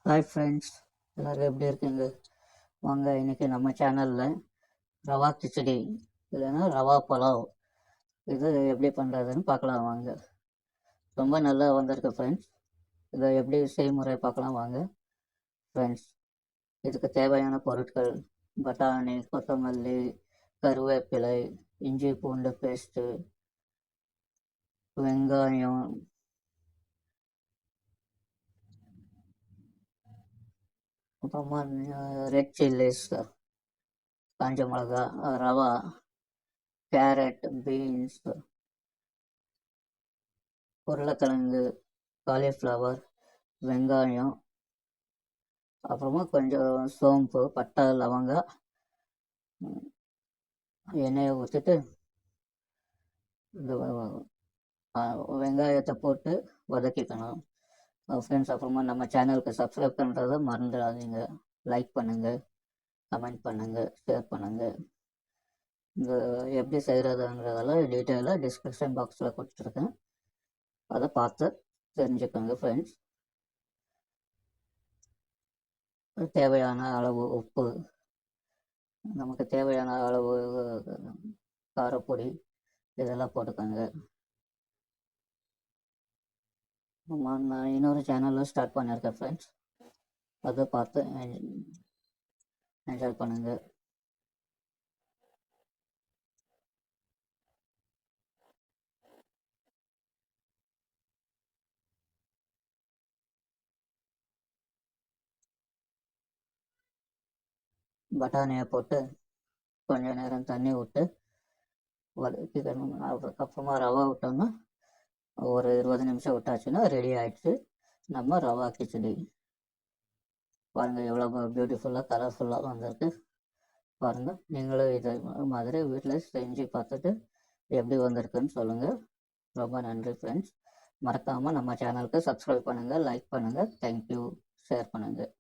Hi friends, எல்லோரும் எப்படி இருக்கீங்க? வாங்க இன்றைக்கி நம்ம சேனலில் ரவா கிச்சடி இல்லைன்னா ரவா புலாவ் இது எப்படி பண்ணுறதுன்னு பார்க்கலாம் வாங்க. ரொம்ப நல்லா வந்திருக்கு ஃப்ரெண்ட்ஸ். இதை எப்படி செய்முறை பார்க்கலாம் வாங்க ஃப்ரெண்ட்ஸ். இதுக்கு தேவையான பொருட்கள்: பட்டாணி, கொத்தமல்லி, கருவேப்பிலை, இஞ்சி பூண்டு பேஸ்ட்டு, வெங்காயம், அப்புறமா ரெட் சில்லிஸ், காஞ்ச மிளகா, ரவா, கேரட், பீன்ஸ், உருளைக்கிழங்கு, காலிஃப்ளவர், வெங்காயம், அப்புறமா கொஞ்சம் சோம்பு, பட்டை, லவங்கம், எண்ணெயை ஊற்றிட்டு இந்த வெங்காயத்தை போட்டு வதக்கிக்கணும் ஃப்ரெண்ட்ஸ். அப்புறமா நம்ம சேனலுக்கு சப்ஸ்கிரைப் பண்ணுறதை மறந்துடாதீங்க. லைக் பண்ணுங்கள், கமெண்ட் பண்ணுங்கள், ஷேர் பண்ணுங்கள். இந்த எப்படி செய்கிறதுங்கிறதெல்லாம் டீட்டெயிலாக டிஸ்கிரிப்ஷன் பாக்ஸில் கொடுத்துருக்கேன், அதை பார்த்து தெரிஞ்சுக்கோங்க ஃப்ரெண்ட்ஸ். தேவையான அளவு உப்பு, நமக்கு தேவையான அளவு காரப்பொடி, இதெல்லாம் போட்டுக்கோங்க. நான் இன்னொரு சேனலில் ஸ்டார்ட் பண்ணியிருக்கேன் ஃப்ரெண்ட்ஸ், அதை பார்த்து என்ஜாய் பண்ணுங்கள். பட்டாணியை போட்டு கொஞ்சம் நேரம் தண்ணி விட்டு வதக்கிக்கணும். அதுக்கப்புறமா ரவா விட்டோம்னா ஒரு 20 நிமிஷம் விட்டாச்சுன்னா ரெடி ஆகிடுச்சு நம்ம ரவா கிச்சடி. பாருங்கள் எவ்வளோ பியூட்டிஃபுல்லாக கலர்ஃபுல்லாக வந்திருக்கு பாருங்கள். நீங்களும் இதை மாதிரி வீட்டில் செஞ்சு பார்த்துட்டு எப்படி வந்திருக்குன்னு சொல்லுங்கள். ரொம்ப நன்றி ஃப்ரெண்ட்ஸ். மறக்காமல் நம்ம சேனலுக்கு சப்ஸ்கிரைப் பண்ணுங்கள், லைக் பண்ணுங்கள், தேங்க்யூ, ஷேர் பண்ணுங்கள்.